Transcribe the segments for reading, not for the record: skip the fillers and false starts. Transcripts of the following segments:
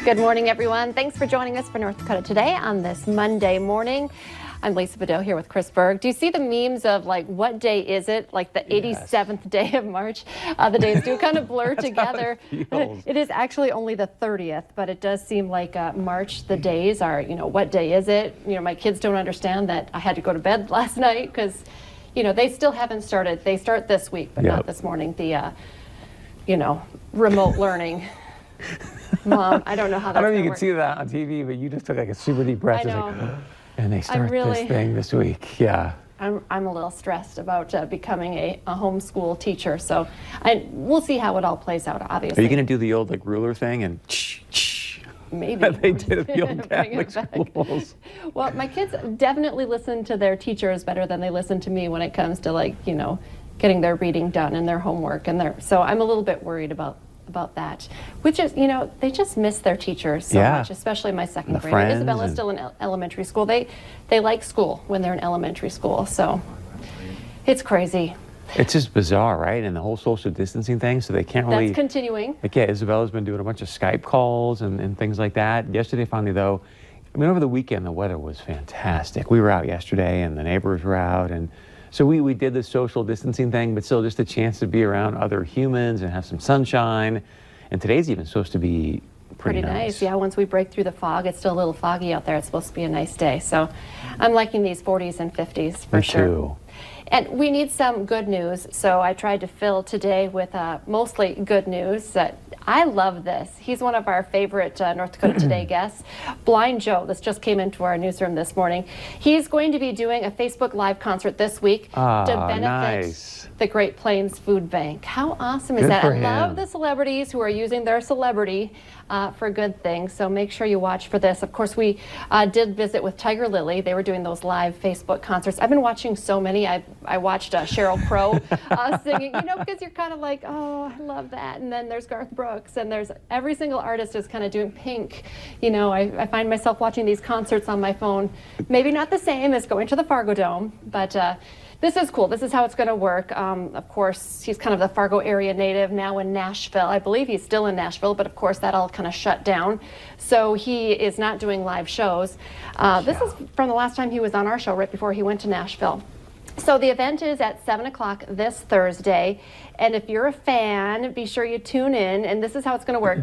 Good morning, everyone. Thanks for joining us for North Dakota Today on this Monday morning. I'm Lisa Bedell here with Chris Berg. Do you see the memes of like, what day is it? Like the 87th day of March. The days do kind of blur together. It is actually only the 30th, but it does seem like March, the days are, what day is it? My kids don't understand that I had to go to bed last night because, they still haven't started. They start this week, but not this morning. The, remote learning. Mom, I don't know how that's I don't know if you work. can see that on TV, but you just took like a super deep breath. I know. Like, and they start this thing this week. Yeah. I'm a little stressed about becoming a homeschool teacher, so we'll see how it all plays out, obviously. Are you going to do the old ruler thing and maybe they did at the old Catholic schools? Well, my kids definitely listen to their teachers better than they listen to me when it comes to getting their reading done and their homework so I'm a little bit worried about that, which is, they just miss their teachers so much, especially my second grader. Isabella's still in elementary school. They like school when they're in elementary school, so it's crazy. It's just bizarre, right? And the whole social distancing thing, so they can't really... That's continuing. Isabella's been doing a bunch of Skype calls and things like that. Yesterday, finally, though, over the weekend, the weather was fantastic. We were out yesterday, and the neighbors were out, and so we did the social distancing thing, but still just a chance to be around other humans and have some sunshine. And today's even supposed to be pretty nice. Yeah, once we break through the fog, it's still a little foggy out there. It's supposed to be a nice day. So I'm liking these 40s and 50s for sure. Me too. And we need some good news, so I tried to fill today with mostly good news. I love this. He's one of our favorite North Dakota Today guests, Blind Joe. This just came into our newsroom this morning. He's going to be doing a Facebook Live concert this week to benefit the Great Plains Food Bank. How awesome is that? I love the celebrities who are using their celebrity for good things, so make sure you watch for this. Of course, we did visit with Tiger Lily. They were doing those live Facebook concerts. I've been watching so many. I watched Sheryl Crow singing, because you're kind of like, oh, I love that. And then there's Garth Brooks, and there's every single artist is kind of doing Pink. I find myself watching these concerts on my phone. Maybe not the same as going to the Fargo Dome, but this is cool. This is how it's going to work. Of course, he's kind of the Fargo area native, now in Nashville. I believe he's still in Nashville, but of course that all kind of shut down. So he is not doing live shows. This is from the last time he was on our show, right before he went to Nashville. So the event is at 7 o'clock this Thursday, and if you're a fan, be sure you tune in, and this is how it's going to work.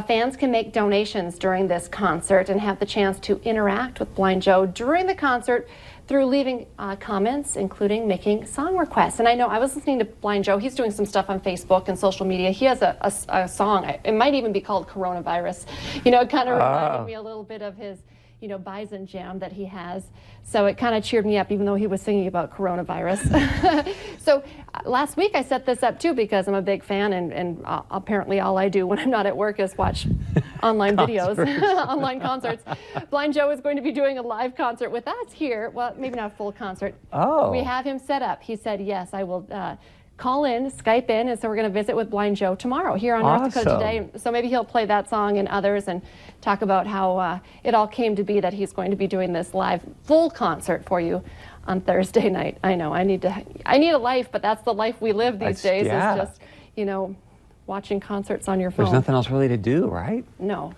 Fans can make donations during this concert and have the chance to interact with Blind Joe during the concert through leaving comments, including making song requests. And I know I was listening to Blind Joe. He's doing some stuff on Facebook and social media. He has a song. It might even be called Coronavirus. It kind of reminded me a little bit of his Bison Jam that he has. So it kind of cheered me up, even though he was singing about coronavirus. So last week I set this up too because I'm a big fan, and apparently all I do when I'm not at work is watch online videos, online concerts. Blind Joe is going to be doing a live concert with us here. Well, maybe not a full concert. Oh. We have him set up. He said, yes, I will call in, Skype in, and so we're going to visit with Blind Joe tomorrow here on North Dakota Today. So maybe he'll play that song and others and talk about how it all came to be that he's going to be doing this live full concert for you on Thursday night. I know, I need a life, but that's the life we live these days, is just, watching concerts on your phone. There's nothing else really to do, right? No.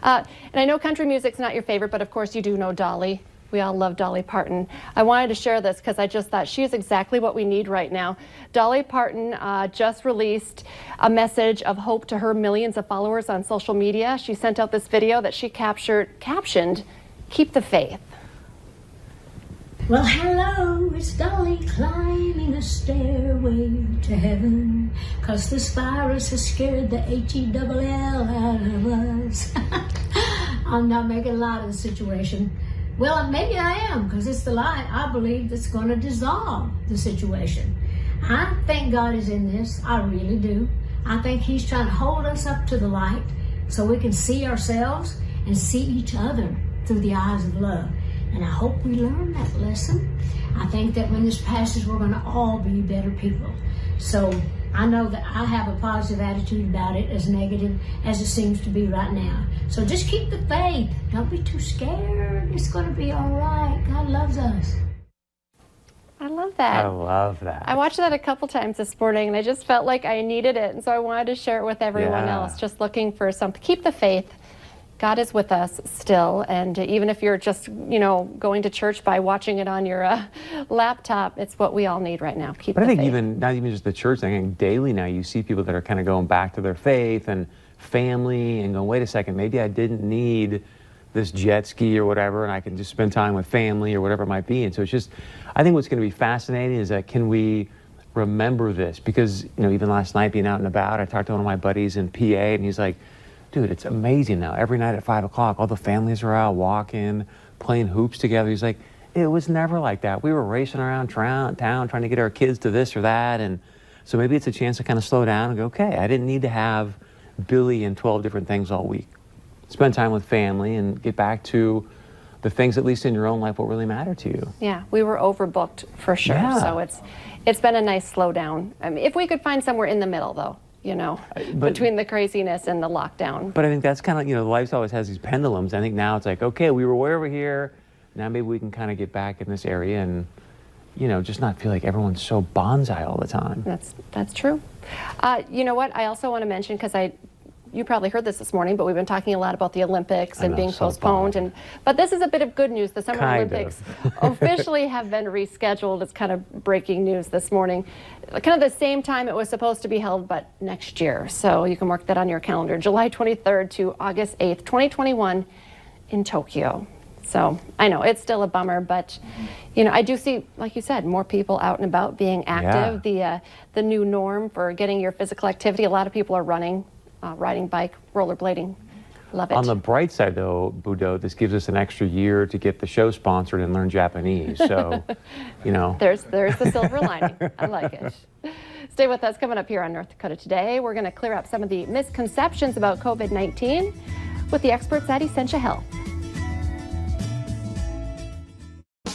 And I know country music's not your favorite, but of course you do know Dolly. We all love Dolly Parton. I wanted to share this because I just thought she is exactly what we need right now. Dolly Parton just released a message of hope to her millions of followers on social media. She sent out this video that she captioned, "Keep the Faith." Well, hello, it's Dolly climbing a stairway to heaven, 'cause this virus has scared the H-E-double-L out of us. I'm not making light of the situation. Well, maybe I am, because it's the light I believe that's going to dissolve the situation. I think God is in this. I really do. I think He's trying to hold us up to the light so we can see ourselves and see each other through the eyes of love. And I hope we learn that lesson. I think that when this passes, we're going to all be better people. So I know that I have a positive attitude about it, as negative as it seems to be right now. So just keep the faith. Don't be too scared. It's going to be all right. God loves us. I love that. I love that. I watched that a couple times this morning, and I just felt like I needed it, and so I wanted to share it with everyone else. Just looking for something. Keep the faith. God is with us still, and even if you're just, going to church by watching it on your laptop, it's what we all need right now. Keep But I the think faith. even, not even just the church thing, I think daily now you see people that are kind of going back to their faith and family and going, wait a second, maybe I didn't need this jet ski or whatever, and I can just spend time with family or whatever it might be. And so it's just, I think what's going to be fascinating is that can we remember this? Because, even last night being out and about, I talked to one of my buddies in PA, and he's like, dude, it's amazing now. Every night at 5 o'clock, all the families are out walking, playing hoops together. He's like, it was never like that. We were racing around town trying to get our kids to this or that. And so maybe it's a chance to kind of slow down and go, okay, I didn't need to have Billy and 12 different things all week. Spend time with family and get back to the things, at least in your own life, what really matter to you. Yeah, we were overbooked for sure. Yeah. So it's been a nice slowdown. I mean, if we could find somewhere in the middle, though, between the craziness and the lockdown. But I think that's kind of, life always has these pendulums. I think now it's like, okay, we were way over here. Now maybe we can kind of get back in this area and, just not feel like everyone's so bonsai all the time. That's true. You know what? I also want to mention, because you probably heard this morning, but we've been talking a lot about the Olympics and being so postponed. But this is a bit of good news. The Summer Kind Olympics officially have been rescheduled. It's kind of breaking news this morning. Kind of the same time it was supposed to be held, but next year. So you can mark that on your calendar. July 23rd to August 8th, 2021 in Tokyo. So I know it's still a bummer, but I do see, like you said, more people out and about being active. Yeah. The new norm for getting your physical activity. A lot of people are running, riding bike, rollerblading. Love it. On the bright side, though, Budo, this gives us an extra year to get the show sponsored and learn Japanese. So, There's the silver lining. I like it. Stay with us. Coming up here on North Dakota Today, we're going to clear up some of the misconceptions about COVID-19 with the experts at Essentia Health.